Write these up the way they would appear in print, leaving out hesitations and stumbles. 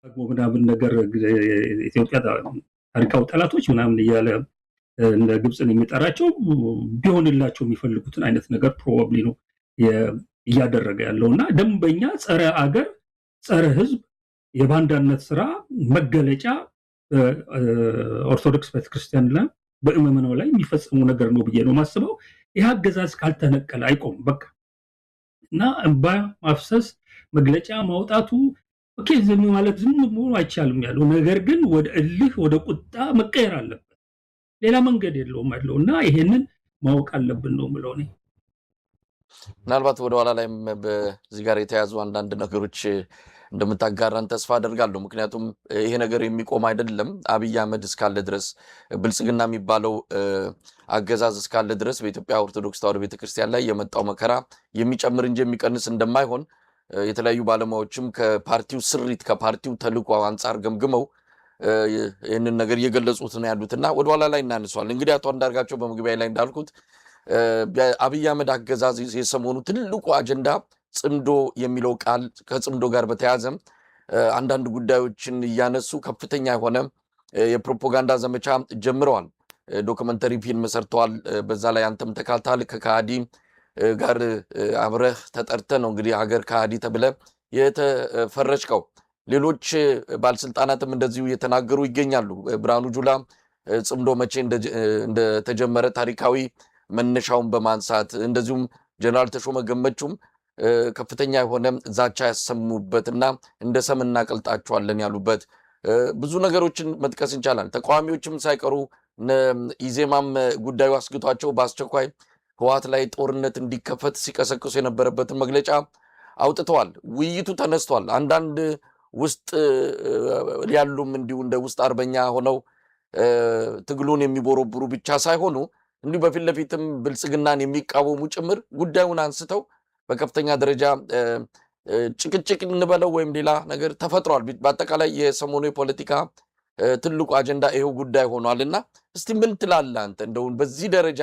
ምናምን ነገር ኢትዮጵያ ታሪካዊ ጠላቶች ምናምን እያለ እንደ ግብፅን የሚጠራቸው ቢሆንላቸው የሚፈልጉትን አይነት ነገር ፕሮባብሊ ነው እያደረገ ያለውና ደንበኛ ጸረ አገር ጸረ ህዝብ የባንዳነት ስራ መገለጫ ኦርቶዶክስ ቤተክርስቲያን ላይ በእመመናው ላይ የሚፈጸሙ ነገር ነው ብዬ ነው ማስበው። ይህ አገዛዝ ካልተነቀለ አይቆም በቃ እና እንባ ማፍሰስ መግለጫ ማውጣቱ ኦኬ ዝም ማለት ዝም ብሎ አይቻልም ያለው ነገር ግን ወደ እልህ ወደ ቁጣ መቀየር አለበት። ሌላ መንገድ የለውም አይደለውና ይሄንን ማወቅ አለብን ነው ምለው ነው። ምናልባት ወደ ኋላ ላይ በዚህ ጋር የተያዙ አንዳንድ ነገሮች እንደምታጋራን ተስፋ አደርጋለሁ። ምክንያቱም ይሄ ነገር የሚቆም አይደለም። አብይ አህመድ እስካለ ድረስ ብልጽግና የሚባለው አገዛዝ እስካለ ድረስ በኢትዮጵያ ኦርቶዶክስ ተዋሕዶ ቤተክርስቲያን ላይ የመጣው መከራ የሚጨምር እንጂ የሚቀንስ እንደማይሆን የተለያዩ ባለሙያዎችም ከፓርቲው ስሪት ከፓርቲው ተልዕኮ አንጻር ገምግመው ይህንን ነገር እየገለጹት ነው ያሉትና ወደ ኋላ ላይ እናነሳዋለን። እንግዲህ አቶ አንዳርጋቸው በመግቢያ ላይ እንዳልኩት አብይ አህመድ አገዛዝ የሰሞኑ ትልቁ አጀንዳ ጽምዶ የሚለው ቃል ከጽምዶ ጋር በተያያዘ አንዳንድ ጉዳዮችን እያነሱ ከፍተኛ የሆነ የፕሮፓጋንዳ ዘመቻ ጀምረዋል። ዶክመንተሪ ፊልም ሰርተዋል። በዛ ላይ አንተም ተካታል ከካዲ ጋር አብረህ ተጠርተ ነው እንግዲህ ሀገር ካዲ ተብለ የተፈረጅከው። ሌሎች ባለስልጣናትም እንደዚሁ እየተናገሩ ይገኛሉ። ብርሃኑ ጁላ ጽምዶ መቼ እንደተጀመረ ታሪካዊ መነሻውን በማንሳት እንደዚሁም ጀነራል ተሾመ ገመቹም ከፍተኛ የሆነ ዛቻ ያሰሙበትና እንደ ሰም እናቀልጣቸዋለን ያሉበት ብዙ ነገሮችን መጥቀስ እንችላለን። ተቃዋሚዎችም ሳይቀሩ ኢዜማም ጉዳዩ አስግቷቸው በአስቸኳይ ህወሓት ላይ ጦርነት እንዲከፈት ሲቀሰቅሱ የነበረበትን መግለጫ አውጥተዋል። ውይይቱ ተነስቷል። አንዳንድ ውስጥ ያሉም እንዲሁ እንደ ውስጥ አርበኛ ሆነው ትግሉን የሚቦረብሩ ብቻ ሳይሆኑ እንዲሁ በፊት ለፊትም ብልጽግናን የሚቃወሙ ጭምር ጉዳዩን አንስተው በከፍተኛ ደረጃ ጭቅጭቅ እንበለው ወይም ሌላ ነገር ተፈጥሯል። በአጠቃላይ የሰሞኑ የፖለቲካ ትልቁ አጀንዳ ይሄው ጉዳይ ሆኗልና እስቲ ምን ትላለህ አንተ? እንደው በዚህ ደረጃ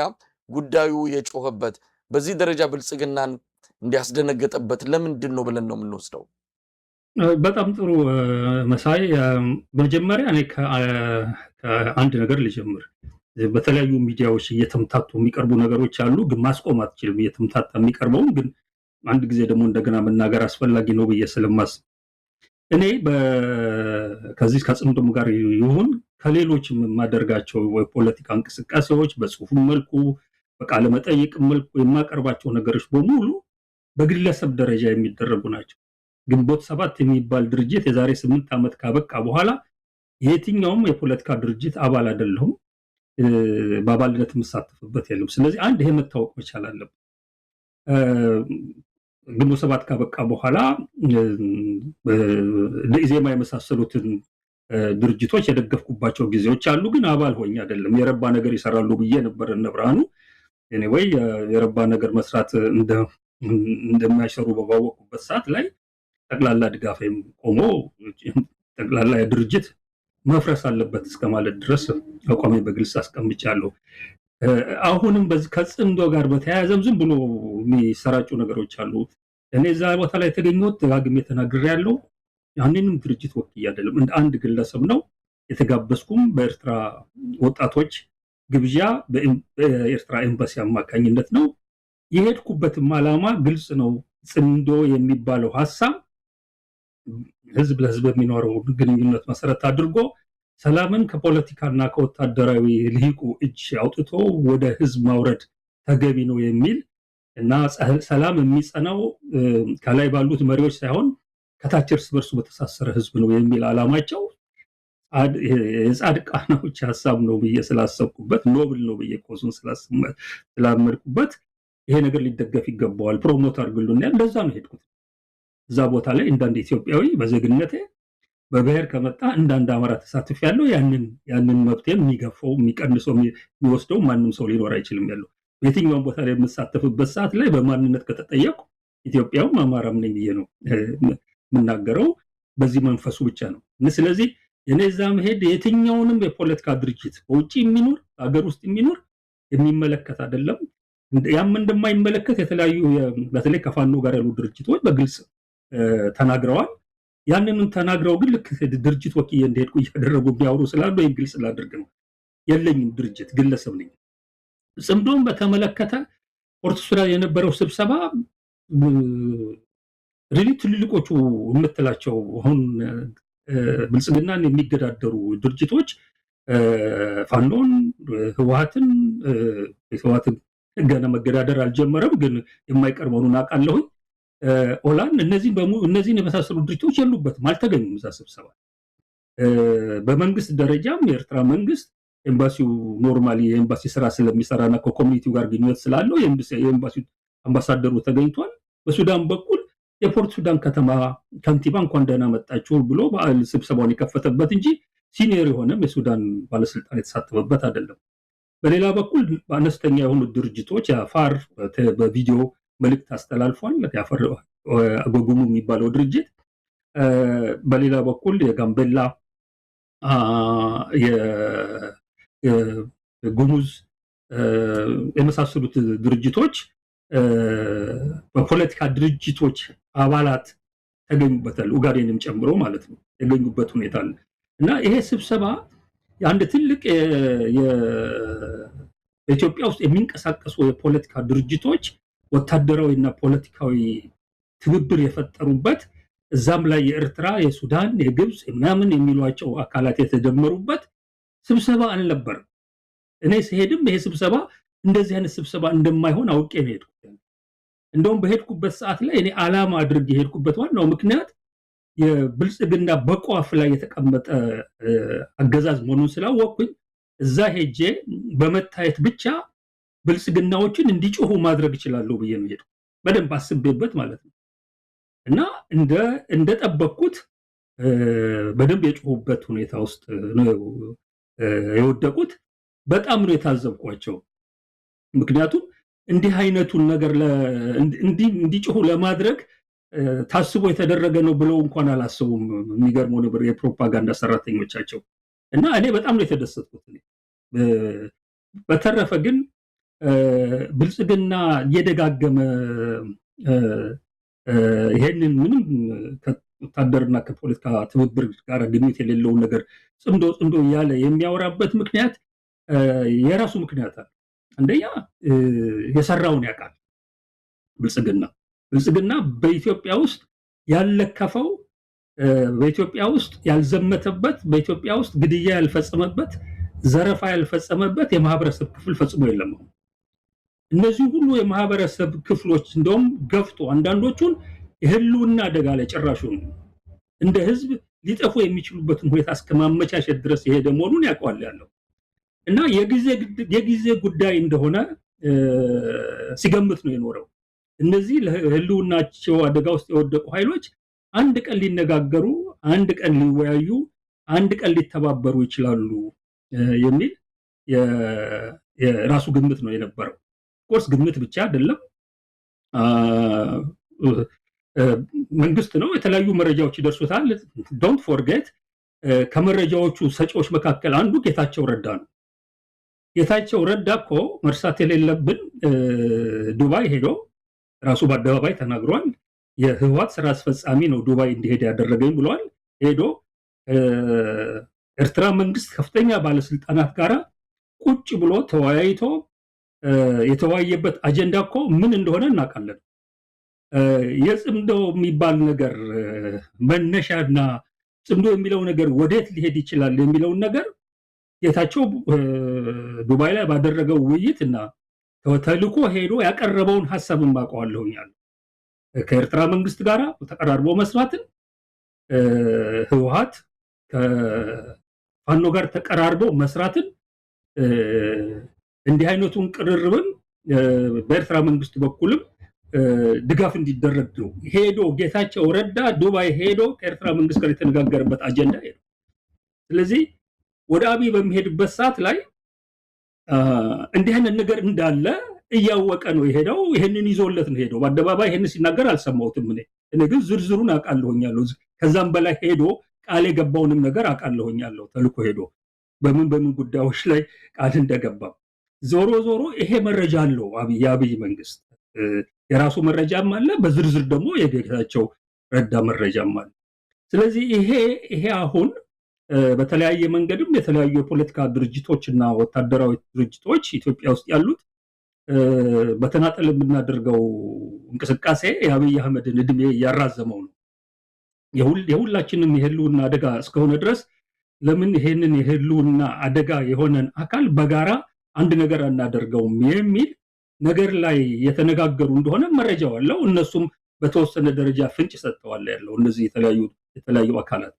ጉዳዩ የጮኸበት በዚህ ደረጃ ብልጽግናን እንዲያስደነገጠበት ለምንድን ነው ብለን ነው የምንወስደው? በጣም ጥሩ መሳይ። መጀመሪያ እኔ ከአንድ ነገር ልጀምር። በተለያዩ ሚዲያዎች እየተምታቱ የሚቀርቡ ነገሮች አሉ፣ ግን ማስቆም አትችልም። እየተምታታ የሚቀርበውን ግን አንድ ጊዜ ደግሞ እንደገና መናገር አስፈላጊ ነው ብዬ ስለማስብ እኔ ከዚህ ከጽምዶም ጋር ይሁን ከሌሎች የማደርጋቸው የፖለቲካ እንቅስቃሴዎች በጽሁፍ መልኩ በቃለ መጠይቅ መልኩ የማቀርባቸው ነገሮች በሙሉ በግለሰብ ደረጃ የሚደረጉ ናቸው። ግንቦት ሰባት የሚባል ድርጅት የዛሬ 8 ዓመት ካበቃ በኋላ የትኛውም የፖለቲካ ድርጅት አባል አይደለሁም፣ በአባልነት የምሳተፍበት የለም። ስለዚህ አንድ ይሄ መታወቅ መቻል አለበት። ግንቦት ሰባት ካበቃ በኋላ ለኢዜማ የመሳሰሉትን ድርጅቶች የደገፍኩባቸው ጊዜዎች አሉ፣ ግን አባል ሆኜ አይደለም። የረባ ነገር ይሰራሉ ብዬ ነበር እነ ብርሃኑ ኤኒዌይ የረባ ነገር መስራት እንደማይሰሩ ባወቁበት ሰዓት ላይ ጠቅላላ ድጋፌም ቆሞ ጠቅላላ ድርጅት መፍረስ አለበት እስከማለት ድረስ አቋሜ በግልጽ አስቀምጫለሁ። አሁንም በዚህ ከጽምዶ ጋር በተያያዘም ዝም ብሎ የሚሰራጩ ነገሮች አሉ። እኔ እዛ ቦታ ላይ የተገኘሁት ደጋግሜ ተናግሬያለሁ። ያንንም ድርጅት ወክዬ አይደለም፣ እንደ አንድ ግለሰብ ነው የተጋበዝኩም። በኤርትራ ወጣቶች ግብዣ በኤርትራ ኤምባሲ አማካኝነት ነው የሄድኩበትም ዓላማ ግልጽ ነው። ጽምዶ የሚባለው ሐሳብ ህዝብ ለህዝብ የሚኖረው ግንኙነት መሰረት አድርጎ ሰላምን ከፖለቲካና ከወታደራዊ ልሂቁ እጅ አውጥቶ ወደ ህዝብ ማውረድ ተገቢ ነው የሚል እና ሰላም የሚጸናው ከላይ ባሉት መሪዎች ሳይሆን ከታች እርስ በርሱ በተሳሰረ ህዝብ ነው የሚል ዓላማቸው የጻድቃኖች ሐሳብ ነው ብዬ ስላሰብኩበት ኖብል ነው ብዬ ኮዙን ስላመድኩበት ይሄ ነገር ሊደገፍ ይገባዋል፣ ፕሮሞት አድርጉልኝ። እንደዛ ነው ሄድኩት። እዛ ቦታ ላይ እንዳንድ ኢትዮጵያዊ በዜግነቴ በብሔር ከመጣ እንዳንድ አማራ ተሳትፍ ያለው ያንን መብቴን የሚገፋው የሚቀንሰው የሚወስደው ማንም ሰው ሊኖር አይችልም ያለው የትኛውም ቦታ ላይ የምሳተፍበት ሰዓት ላይ በማንነት ከተጠየቁ ኢትዮጵያውም አማራም ነኝ ብዬ ነው የምናገረው። በዚህ መንፈሱ ብቻ ነው። ስለዚህ እኔ እዛ መሄድ የትኛውንም የፖለቲካ ድርጅት በውጭ የሚኖር ሀገር ውስጥ የሚኖር የሚመለከት አይደለም። ያም እንደማይመለከት የተለያዩ በተለይ ከፋኖ ጋር ያሉ ድርጅቶች በግልጽ ተናግረዋል። ያንንም ተናግረው ግን ልክ ድርጅት ወክዬ እንደሄድኩ እያደረጉ ቢያወሩ ስላሉ ይህን ግልጽ ላድርግ ነው። የለኝም ድርጅት፣ ግለሰብ ነኝ። ጽምዶን በተመለከተ ፖርት ሱዳን የነበረው ስብሰባ ሪሊ ትልልቆቹ የምትላቸው አሁን ብልጽግናን የሚገዳደሩ ድርጅቶች ፋኖን፣ ህወሓትን ገና መገዳደር አልጀመረም፣ ግን የማይቀር መሆኑን አውቃለሁኝ። ኦላን እነዚህን የመሳሰሉ ድርጅቶች የሉበትም፣ አልተገኙም እዛ ስብሰባ። በመንግስት ደረጃም የኤርትራ መንግስት ኤምባሲው ኖርማሊ የኤምባሲ ስራ ስለሚሰራና ከኮሚኒቲው ጋር ግንኙነት ስላለው የኤምባሲው አምባሳደሩ ተገኝቷል። በሱዳን በኩል የፖርት ሱዳን ከተማ ከንቲባ እንኳን ደህና መጣችሁ ብሎ ስብሰባውን የከፈተበት እንጂ ሲኒየር የሆነም የሱዳን ባለስልጣን የተሳተፈበት አይደለም። በሌላ በኩል በአነስተኛ የሆኑ ድርጅቶች የአፋር በቪዲዮ መልእክት አስተላልፏል። የአፋር አጎጉሙ የሚባለው ድርጅት፣ በሌላ በኩል የጋምቤላ የጉሙዝ የመሳሰሉት ድርጅቶች በፖለቲካ ድርጅቶች አባላት ተገኙበታል፣ ኡጋዴንም ጨምሮ ማለት ነው። የገኙበት ሁኔታ አለ እና ይሄ ስብሰባ የአንድ ትልቅ በኢትዮጵያ ውስጥ የሚንቀሳቀሱ የፖለቲካ ድርጅቶች ወታደራዊ እና ፖለቲካዊ ትብብር የፈጠሩበት፣ እዛም ላይ የኤርትራ፣ የሱዳን፣ የግብፅ ምናምን የሚሏቸው አካላት የተደመሩበት ስብሰባ አልነበረም። እኔ ስሄድም ይሄ ስብሰባ እንደዚህ አይነት ስብሰባ እንደማይሆን አውቄ ነው የሄድኩት። እንደውም በሄድኩበት ሰዓት ላይ እኔ ዓላማ አድርጌ የሄድኩበት ዋናው ምክንያት የብልጽግና በቋፍ ላይ የተቀመጠ አገዛዝ መሆኑን ስላወቅኩኝ እዛ ሄጄ በመታየት ብቻ ብልጽግናዎችን እንዲጮሁ ማድረግ እችላለሁ ብዬ ነው የሄድኩት፣ በደንብ አስቤበት ማለት ነው። እና እንደጠበቅኩት በደንብ የጮሁበት ሁኔታ ውስጥ ነው የወደቁት። በጣም ነው የታዘብኳቸው። ምክንያቱም እንዲህ አይነቱን ነገር እንዲጮሁ ለማድረግ ታስቦ የተደረገ ነው ብለው እንኳን አላሰቡም። የሚገርመው ነበር የፕሮፓጋንዳ ሰራተኞቻቸው። እና እኔ በጣም ነው የተደሰትኩት። በተረፈ ግን ብልጽግና እየደጋገመ ይሄንን ምንም ከወታደርና ከፖለቲካ ትብብር ጋር ግንኙነት የሌለውን ነገር ጽምዶ እያለ የሚያወራበት ምክንያት የራሱ ምክንያት አለ። አንደኛ የሰራውን ያውቃል። ብልጽግና በኢትዮጵያ ውስጥ ያለከፈው፣ በኢትዮጵያ ውስጥ ያልዘመተበት፣ በኢትዮጵያ ውስጥ ግድያ ያልፈጸመበት፣ ዘረፋ ያልፈጸመበት የማህበረሰብ ክፍል ፈጽሞ የለም። እነዚህ ሁሉ የማህበረሰብ ክፍሎች እንደውም ገፍቶ አንዳንዶቹን የህልውና አደጋ ላይ ጭራሹን እንደ ህዝብ ሊጠፉ የሚችሉበትን ሁኔታ እስከማመቻቸት ድረስ የሄደ መሆኑን ያውቀዋል ያለው እና የጊዜ ጉዳይ እንደሆነ ሲገምት ነው የኖረው። እነዚህ ለህልውናቸው አደጋ ውስጥ የወደቁ ኃይሎች አንድ ቀን ሊነጋገሩ፣ አንድ ቀን ሊወያዩ፣ አንድ ቀን ሊተባበሩ ይችላሉ የሚል የራሱ ግምት ነው የነበረው። ኮርስ ግምት ብቻ አይደለም፣ መንግስት ነው፣ የተለያዩ መረጃዎች ይደርሱታል። ዶንት ፎርጌት ከመረጃዎቹ ሰጪዎች መካከል አንዱ ጌታቸው ረዳ ነው። ጌታቸው ረዳ እኮ መርሳት የሌለብን ዱባይ ሄዶ ራሱ በአደባባይ ተናግሯል። የህወሓት ስራ አስፈጻሚ ነው ዱባይ እንዲሄድ ያደረገኝ ብሏል። ሄዶ ኤርትራ መንግስት ከፍተኛ ባለስልጣናት ጋር ቁጭ ብሎ ተወያይቶ የተወያየበት አጀንዳ እኮ ምን እንደሆነ እናውቃለን። የጽምዶ የሚባል ነገር መነሻና ጽምዶ የሚለው ነገር ወዴት ሊሄድ ይችላል የሚለውን ነገር ጌታቸው ዱባይ ላይ ባደረገው ውይይት እና ተልኮ ሄዶ ያቀረበውን ሐሳብ ማቀዋለሁኛል። ከኤርትራ መንግስት ጋር ተቀራርቦ መስራትን፣ ህወሓት ከፋኖ ጋር ተቀራርቦ መስራትን፣ እንዲህ አይነቱን ቅርርብን በኤርትራ መንግስት በኩልም ድጋፍ እንዲደረግ ነው ሄዶ ጌታቸው ረዳ ዱባይ ሄዶ ከኤርትራ መንግስት ጋር የተነጋገረበት አጀንዳ ሄዶ። ስለዚህ ወደ አብይ በሚሄድበት ሰዓት ላይ እንዲህ አይነት ነገር እንዳለ እያወቀ ነው የሄደው። ይሄንን ይዞለት ነው ሄደው። በአደባባይ ይሄንን ሲናገር አልሰማሁትም። እኔ ግን ዝርዝሩን አውቃለሁኛለሁ። ከዛም በላይ ሄዶ ቃል የገባውንም ነገር አውቃለሁኛለሁ። ተልኮ ሄዶ በምን ጉዳዮች ላይ ቃል እንደገባ ዞሮ ይሄ መረጃ አለው የአብይ መንግስት የራሱ መረጃም አለ። በዝርዝር ደግሞ የጌታቸው ረዳ መረጃም አለ። ስለዚህ ይሄ አሁን በተለያየ መንገድም የተለያዩ የፖለቲካ ድርጅቶችና ወታደራዊ ድርጅቶች ኢትዮጵያ ውስጥ ያሉት በተናጠል የምናደርገው እንቅስቃሴ የአብይ አህመድን እድሜ ያራዘመው ነው። የሁላችንም የህልውና አደጋ እስከሆነ ድረስ ለምን ይሄንን የህልውና አደጋ የሆነን አካል በጋራ አንድ ነገር አናደርገውም የሚል ነገር ላይ የተነጋገሩ እንደሆነ መረጃው አለው። እነሱም በተወሰነ ደረጃ ፍንጭ ሰጥተዋል ያለው እነዚህ የተለያዩ አካላት።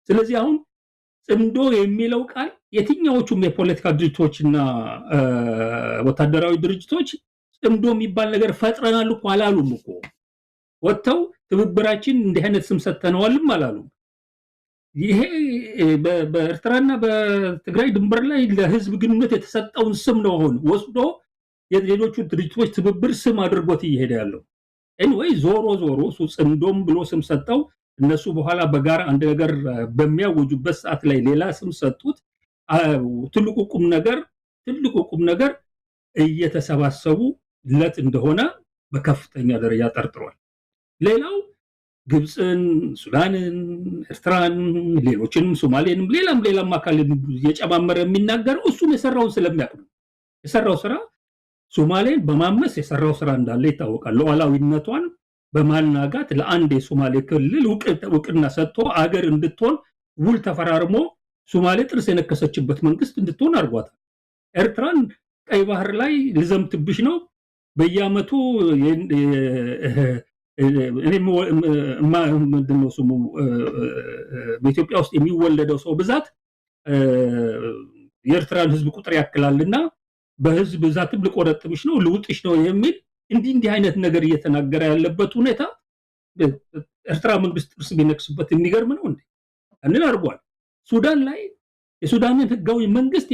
ስለዚህ አሁን ጽምዶ የሚለው ቃል የትኛዎቹም የፖለቲካ ድርጅቶችና ወታደራዊ ድርጅቶች ጽምዶ የሚባል ነገር ፈጥረናል እኮ አላሉም እኮ። ወጥተው ትብብራችን እንዲህ አይነት ስም ሰጥተነዋልም አላሉም። ይሄ በኤርትራና በትግራይ ድንበር ላይ ለህዝብ ግንኙነት የተሰጠውን ስም ነው አሁን ወስዶ የሌሎቹ ድርጅቶች ትብብር ስም አድርጎት እየሄደ ያለው። ኤኒዌይ ዞሮ እሱ ጽምዶም ብሎ ስም ሰጠው። እነሱ በኋላ በጋራ አንድ ነገር በሚያወጁበት ሰዓት ላይ ሌላ ስም ሰጡት። ትልቁ ቁም ነገር እየተሰባሰቡ ለት እንደሆነ በከፍተኛ ደረጃ ጠርጥሯል። ሌላው ግብፅን፣ ሱዳንን፣ ኤርትራን፣ ሌሎችንም ሶማሌንም ሌላም አካል እየጨማመረ የሚናገረው እሱም የሰራውን ስለሚያውቅ ነው። የሰራው ስራ ሶማሌን በማመስ የሰራው ስራ እንዳለ ይታወቃል። ሉዓላዊነቷን በማናጋት ለአንድ የሶማሌ ክልል እውቅና ሰጥቶ አገር እንድትሆን ውል ተፈራርሞ ሶማሌ ጥርስ የነከሰችበት መንግስት እንድትሆን አድርጓታል። ኤርትራን ቀይ ባህር ላይ ልዘምትብሽ ነው በየአመቱ ምንድነው ስሙ በኢትዮጵያ ውስጥ የሚወለደው ሰው ብዛት የኤርትራን ህዝብ ቁጥር ያክላልና በህዝብ ብዛትም ልቆረጥምሽ ነው ልውጥሽ ነው የሚል እንዲህ አይነት ነገር እየተናገረ ያለበት ሁኔታ ኤርትራ መንግስት ጥርስ ቢነክስበት የሚገርም ነው እንዴ? አንን አድርጓል። ሱዳን ላይ የሱዳንን ህጋዊ መንግስት